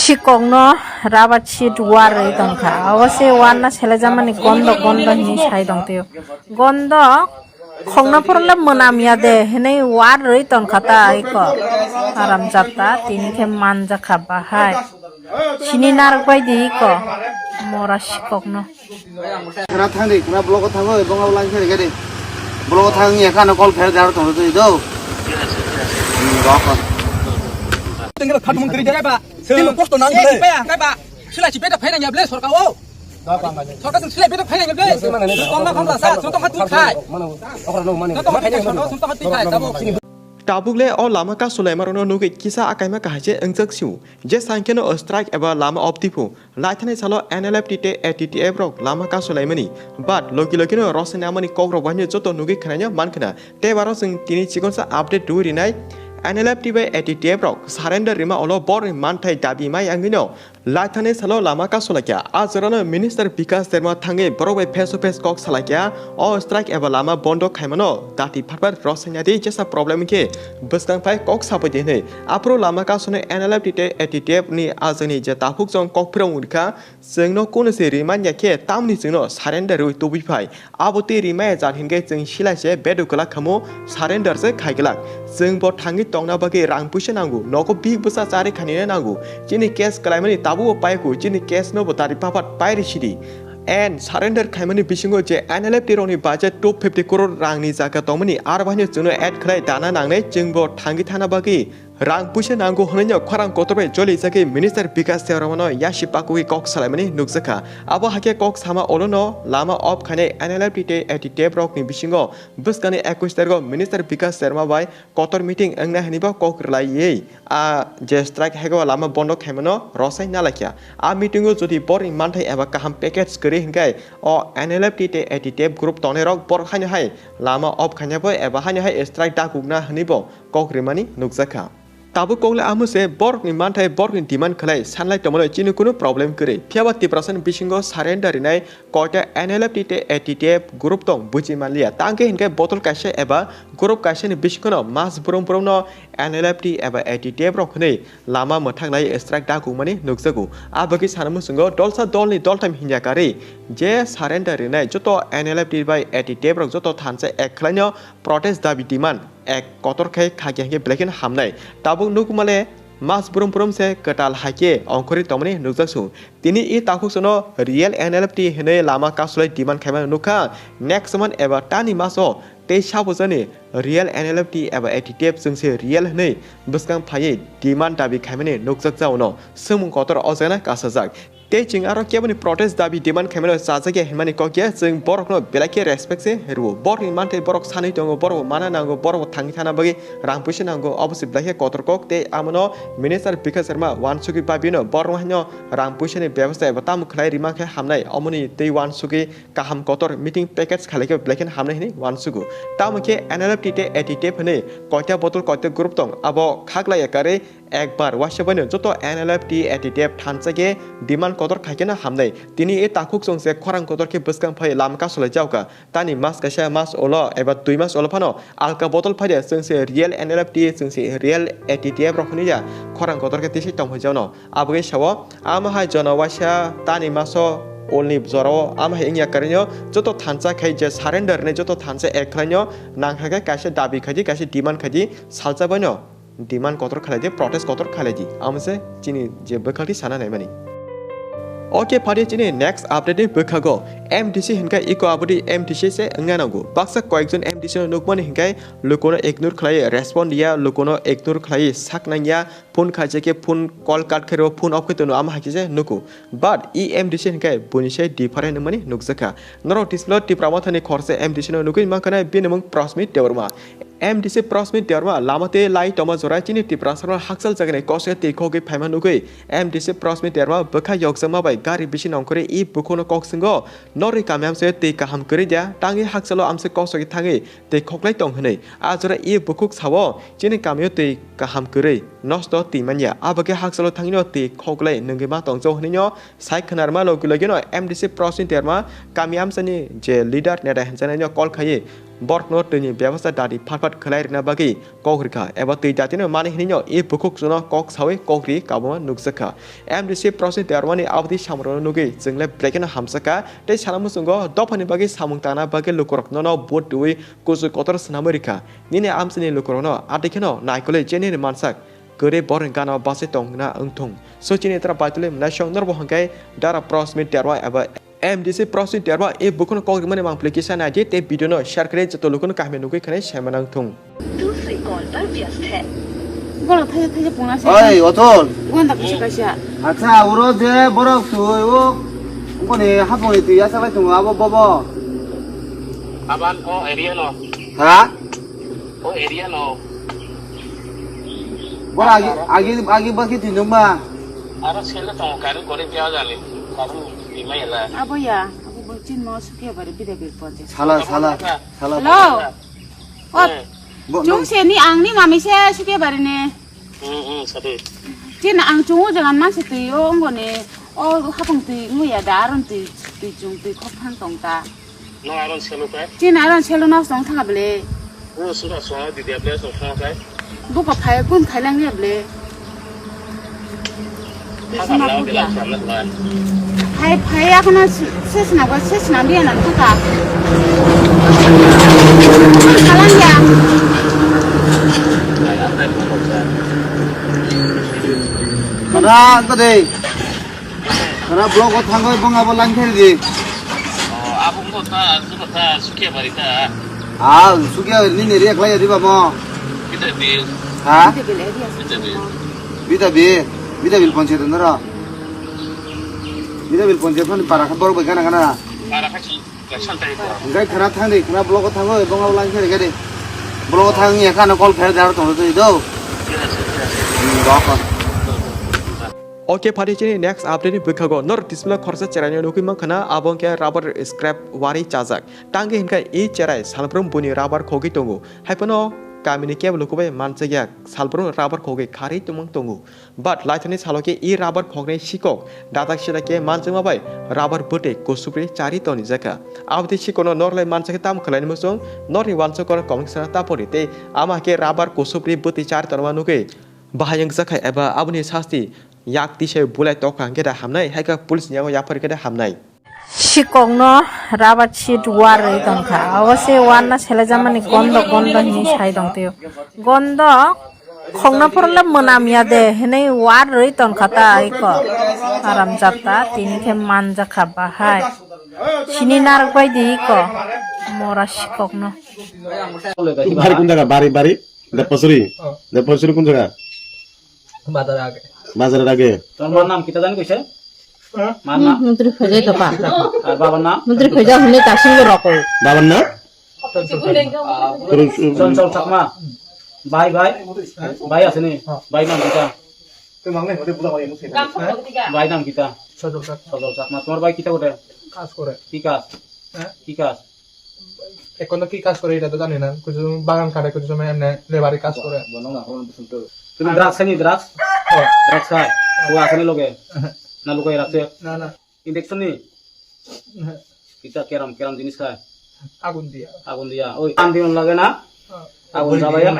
Sikok no rabat shit war tongkha awase war na sele jamani gondo hini sai dongteo gondo khongna porla monamia de hene war tongkha ta iko aram jatta tini ke manjakha bahai sini narak baidi iko mora sikok no kena thang di kena blog thang oi bang ulang khari gade blog thang ya kana call khari dar tong tu do tinggal khat mung kri jare ba tinggal posto nang le kai ba sila ci beta phaina nyable sorka o sorka sila beta phaina nyable komma komla sa sonto khat tu khai okra no mane to phaina sonto khat tu khai tabo Tabukle or lama ka Sulaiman no kisa akaima kaje engzak siu je sankeno strike ever lama optipo laithane salo NLFT ATTF rok lama ka Sulaimani but lokino rosenamani kokro banye joto nugi khananya mankana te baro sing tini chikonsa update du rinai NLFT by ATTF rok surrender rima olo bor manthai dabi mai angino laithane salo lama ka Sulakya azrana minister Vikas Sharma thange borobai face to face kok salakya or strike ever lama bondo khaimano dati pharpat rosanyadi jesa problem ke Bustang pai kok sapati ne apro lama ka sune NLFT ATTF ni azani je tapuk jong kok prong urka sengno kun se riman yake tamni sengno surrender ru to bi pai aboti rima jan hinge jeng sila se bedu kala khamo surrender se khaigala jeng bo thangi tongna bage rang puise nangu noko big busa chari khanine nangu chini case kalaimani tabu pai ku chini case no botari papat pai rishidi and surrender khaimani bisingo je NLFT roni budget 250 crore rangni jaka tomani arbahni juno add khlai dana nangnai jengbo thangi thana bagi rang puise nangu honanya kharang kotorbe joli jake minister Vikas Sharma yashi pakui kok salaimani nukjaka abo hake kok sama olono lama of khane NLFT ATTF rok ni bisingo buskani 21 targo minister Vikas Sharma bai kotor meeting angna haniba kok rlai a je strike hego lama bondo khaimano rosai nalakya a meetingo jodi boring manthai aba kaham package kari hingai o NLFT ATTF group tone rok bor khanya hai lama of khanya bai aba hanya hai strike da kugna hanibo kok rimani nukjaka Tabu kongle amuse borg ni manthai borg ni demand khalai sanlai tomolo chinu kuno problem kare phiaba 30% bisingo surrender rinai kota NLFT ATTF group tong buji malia tangke hinke botol kaise eba group kaise ni bisingo mas brom no NLFT eba ATTF rok nei lama mathanglai strike da kumani nukjagu abagi sanamu sungo dolsa dol ni dol time hinya kare je surrender rinai joto NLFT by ATTF rok joto thanse ek khlaino protest dabi demand ek kotor khai khage blacken hamnai tabu nukmale mas burum se katal hake onkori tomani nukjaksu tini I takusono real NLFT hene lama kasulai demand khaima nukha next month eba tani maso te sabojani real NLFT eba ATTF jengse real nei buskang phaye demand dabi khaimani nukjak jauno sumung kotor ojana kasajak te jing aro kebani protest dabi demand khaimano sajage himani kokya jeng borok no belake respect se heru bor ni mante borok sanai tongo borok mana nango borok thangi thana bagi rangpusi nango obviously belake kotor kok te amono minister Vikas Sharma wansuki babino borok hanyo rangpusi ni byabasta batam khlai rima khe hamnai amoni te wansuki kaham kotor meeting package khalake belake hamnai ni wansugu tamke NLFT ATTF ne koita botol koita group tong abo khaglai ekare একবার ওয়াশাবানো যত NLFT ATTF থানসাগে demand কদর খাইকেনা হামনাই তিনি এ তাকুক সংসে খরাং কদরকে বসকাং phi Lamka সলে যাওকা তানি মাস কাশা মাস ওলো এবা 2 মাস ওলো ফানো আলকা বোতল ফাইদে সংসে রিয়েল NLFT সংসে রিয়েল ATTF রখনিয়া খরাং কদরকে তিসি টম হইজানো আবগে সাও আমহাই জনওয়াশা তানি মাসো Only Zoro, am hanging a carino, Joto Tansa Kaja surrender, Nejoto Tansa Ekrano, Nanghaga Kasha Dabi Kaji, Kashi Diman Kaji, Salsa Bano, Diman Kotor Kaladi, Protest Kotor Kaladi, Amse, Chini, Jebakati Sana Nemani. Okay, party chini next update bekago MDC hinkai iko abudi MDC se nganago baksa koekjon MDC nukmani hinkai lukono ignore khlai respond dia lukono ignore khlai saknanya phone khajeke phone call cut khero phone off khetono am hakise nuku but MDC hinkai bunise different mani nukjaka noro display tipramathani khorse MDC nukui makana binamung prosmit dewarma MDC prosmit dewarma lamate lai toma jora chini tiprasar haksal jagane kose tikhoge phaima nukui MDC prosmit dewarma bekha yoksama bai gari bisin ongkore I bukono koksingo nori kamyam se te kaham kerja tangi haksalo amse kosogi tangi te koklai tong hne ajora I bukuk sawo chini kamyo te kaham kere nosto ti manya abage hak salo thangino ti khogle nungi ma tongjo hninyo sai khnar ma logi no MDC process terma kamiam sani je leader ne da hanjana nyo call khaye bort no tini ব্যবস্থা dadi phatphat khlai rina bagi kohrika eba ti jatino mani hninyo e bukuk jono kok sawe kokri kaboma nuksaka MDC process terma ni abdi samro nugi jingle breakin hamsaka te salamu sungo dopani bagi samungtana bagi lukorok no bot dui kusu kotor snamerika nini amsini lukorno atikino naikole jeni mansak gere boring kana base tong na ungthong so chini tra baitule nashong norbo hangkai dara prosmit terwa eba MDC process terwa e bukun kok mane mang application aje te video no share kare jato lokon kahme nuki khane semanang thong दूसरी call पर व्यस्त है बोलो थे पुना से 어이 어떤 원다 कुछ कैसे 아차 우로 제 버럭 수요 이거네 하봉이 또 야사가 좀 와봐 봐봐 Aban, oh area no, 하 oh area no. 뭐라 아기 바퀴 뒤는 마 Ara sila tong karu kore kya jani, karu imai la. अब या अब बचिन म सुके भरे बिदे बिल पजे 살아 हेलो ओ 뭐 जों से नि आं नि मामी से सुके भरे ने Sabi. जिन आं जों जगान मासे तु यो ngone ओ हापंग तु मुया दारन तु जों तु खफान तंगता No aron sila kai. जिन आरन सेलो नास दं थागा बले Oh sudah soal di dia belas soal kai. बुको फाय कुन खाइलां ने बले Agak lau bilang sama lah. फाय आखना सेसना बा सेसना बियाना थागा खालां या Apa yang kau cakap? 하나 안거데 하나 블로그 탄거 봉하고 랑테르디 Oh, abang kau tak, suka tak, suka berita. 아 수기야 니네 리에 클라이어 리바 뭐 Kita bil, 하 बिदे बिल area kita bil. 미다빌 본체도 너라 미다빌 본체 편 para khabar ba kana kana Para kaki, kacang tadi tu. ngai khana thangni khana blog thango bonga 랑테르 gade blog thangni kana call fer dar to do do Okay, pada chini next update ni bukhago nor display khorsa cheranya nuki mangkhana abong ke rubber scrap wari chajak tangge hinka e cherai salprum buni rubber khogi tongu haipono kamini keblo kubai manchaya salprum rubber khogi khari tumang tongu but laithani saloke e rubber khogne sikok dadak shida ke manchama bai rubber bote kosupri chari toni jaka abdi sikono norlai manchake tam khlani musong nori wanso kor comic sana taporite ama ke rubber kosupri bote chari tonma nuke bahayang jakai eba abuni sasti yak tishe bulai tokang keda hamnai haika pulis nyago yapar keda hamnai Sikok no rabat sheet war rei tongkha awase war na chele jamani gondo hini sai dongteo gondo khongna porla monamia de henei war rei tongkha ta iko aram jatta tini ke manjakha bahai chini nar bai di iko mora sikok no বাড়ি কোন জায়গা বাড়ি দেবপসরি কোন জায়গা বাজারের আগে তোমার নাম কিটা জানি কইছে মার নাম मंत्री खोजे तो पा আর বাবার নাম मंत्री खोजा हने तासिंग रको বাবার না চঞ্চল চাকমা ভাই আছে নি ভাই নাম কিটা ভাই নাম কিটা চঞ্চল চাকমা তোমার ভাই কিটা করে কাজ করে কি কাজ এখন কি কাজ করে এটা তো জানি না কিছু বাগান কাটে কিছু সময় এমনি লেবারি কাজ করে তুমি ড্রাগস খানি ড্রাগস খায় ও আসেনি লোকে না লোকে রাখছে না ইনজেকশন নি কিটা কেরাম জিনিস খায় আগুন দিয়া ওই আগুন দিন লাগে না আগুন জ্বালায়া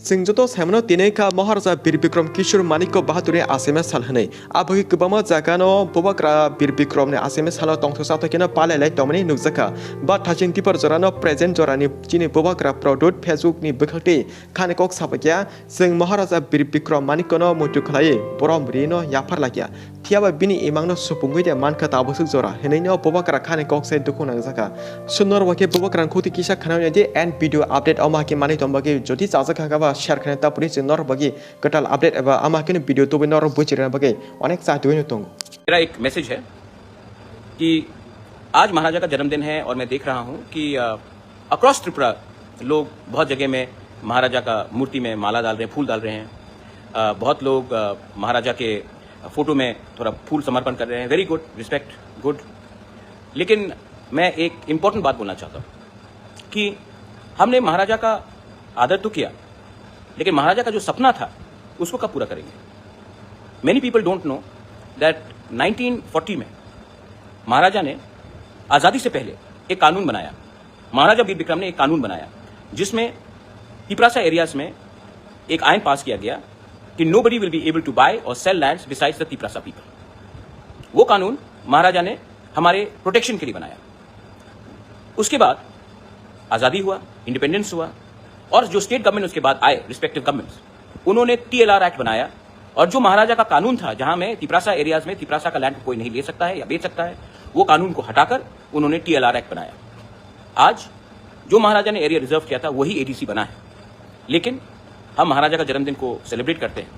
Singjoto samno tinai ka maharaja birbikram kishore manikko bahadur aseme salhanai abagi kubama jagano bubagra birbikram ne aseme sala tongthosa to kena palelai tomani nukjaka ba thaching tipar jorano present jorani chini bubagra product facebook ni bukhakti khanekok sapakya sing maharaja birbikram manikko no mutu khlai borom rino yapar lagya thiaba bini imangno supungui de mankha tabusuk jora henai no bubagra khanekok sai dukhu nangjaka sunor wake bubagra khoti kisa khanau je and video update amaki mani tombagi joti chajaka ka share kane ta puri nor bagi katal update eba ama kene video to nor buchira bagi onek sa tuino tongo मेरा एक message है कि आज महाराजा का जन्मदिन है और मैं देख रहा हूं कि अक्रॉस त्रिपुरा लोग बहुत जगह में महाराजा का मूर्ति में माला डाल रहे हैं, फूल डाल रहे हैं। बहुत लोग महाराजा के फोटो में थोड़ा फूल समर्पण कर रहे हैं। Very good, respect, good. लेकिन मैं एक इम्पोर्टेंट बात बोलना चाहता हूं कि हमने महाराजा का आदर तो किया, लेकिन महाराजा का जो सपना था उसको कब पूरा करेंगे? Many people don't know that 1940 में महाराजा ने आजादी से पहले एक कानून बनाया। महाराजा वीर विक्रम ने एक कानून बनाया जिसमें तिपरासा एरियाज में एक आइन पास किया गया कि nobody will be able to buy और sell lands besides the Tiprasa people. वो कानून महाराजा ने हमारे प्रोटेक्शन के लिए बनाया। उसके बाद आजादी हुआ, इंडिपेंडेंस हुआ, और जो स्टेट गवर्नमेंट उसके बाद आए, रिस्पेक्टिव गवर्नमेंट्स, उन्होंने TLR एक्ट बनाया। और जो महाराजा का कानून था जहां में तिपरासा एरियाज में तिपरासा का लैंड कोई नहीं ले सकता है या बेच सकता है, वो कानून को हटाकर उन्होंने TLR एक्ट बनाया। आज जो महाराजा ने एरिया रिजर्व किया था वही ADC बना है। लेकिन हम महाराजा का जन्मदिन को सेलिब्रेट करते हैं,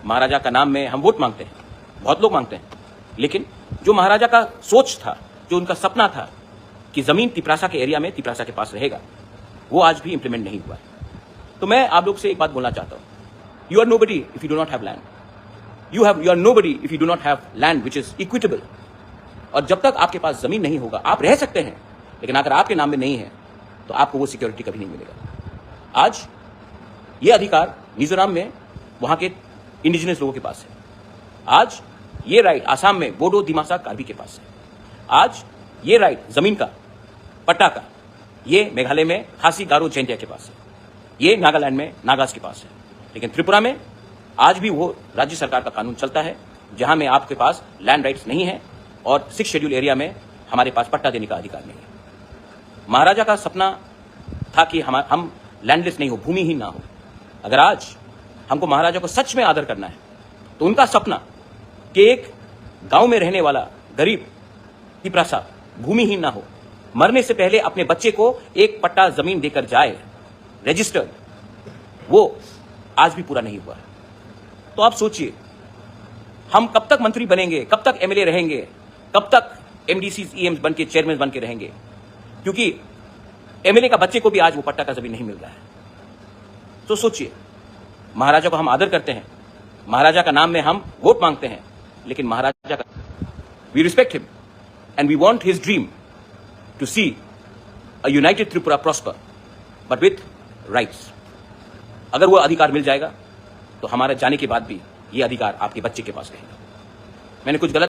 महाराजा का नाम में हम वोट मांगते हैं, बहुत लोग मांगते हैं, लेकिन जो महाराजा का सोच था, जो उनका सपना था कि जमीन तिपरासा के एरिया में तिपरासा के पास रहेगा, वो आज भी इंप्लीमेंट नहीं हुआ है। तो मैं आप लोग से एक बात बोलना चाहता हूं, you are nobody if you do not have land, you are nobody if you do not have land which is equitable. और जब तक आपके पास जमीन नहीं होगा, आप रह सकते हैं, लेकिन अगर आपके नाम में नहीं है तो आपको वो सिक्योरिटी कभी नहीं मिलेगा। आज ये अधिकार मिजोरम में वहां के इंडिजिनस लोगों के पास है। आज ये राइट आसाम में बोडो, दिमासा, कार्बी के पास है। आज ये राइट जमीन का, पट्टा का, ये मेघालय में खासी, गारो, जैंतिया के पास है। ये नागालैंड में नागास के पास है। लेकिन त्रिपुरा में आज भी वो राज्य सरकार का कानून चलता है जहां में आपके पास लैंड राइट्स नहीं है और 6 शेड्यूल एरिया में हमारे पास पट्टा देने का अधिकार नहीं है। महाराजा का सपना था कि हम लैंडलेस नहीं हो, भूमिहीन ना हो। अगर आज हमको महाराजा को सच में आदर करना है तो उनका सपना कि एक गांव में रहने वाला गरीब तिपरासा भूमिहीन ना हो, मरने से पहले अपने बच्चे को एक पट्टा जमीन देकर जाए रजिस्टर्ड, वो आज भी पूरा नहीं हुआ है। तो आप सोचिए, हम कब तक मंत्री बनेंगे, कब तक MLA रहेंगे, कब तक MDCs, EMs बन के, चेयरमैन बन के रहेंगे, क्योंकि MLA का बच्चे को भी आज वो पट्टा का जमीन नहीं मिल रहा है। तो सोचिए, महाराजा को हम आदर करते हैं, महाराजा का नाम में हम वोट मांगते हैं, लेकिन महाराजा का we respect him and we want his dream to see a united Tripura prosper but with rights. अगर वो अधिकार मिल जाएगा तो हमारे जाने के बाद भी ये अधिकार आपके बच्चे के पास रहेगा। मैंने कुछ गलत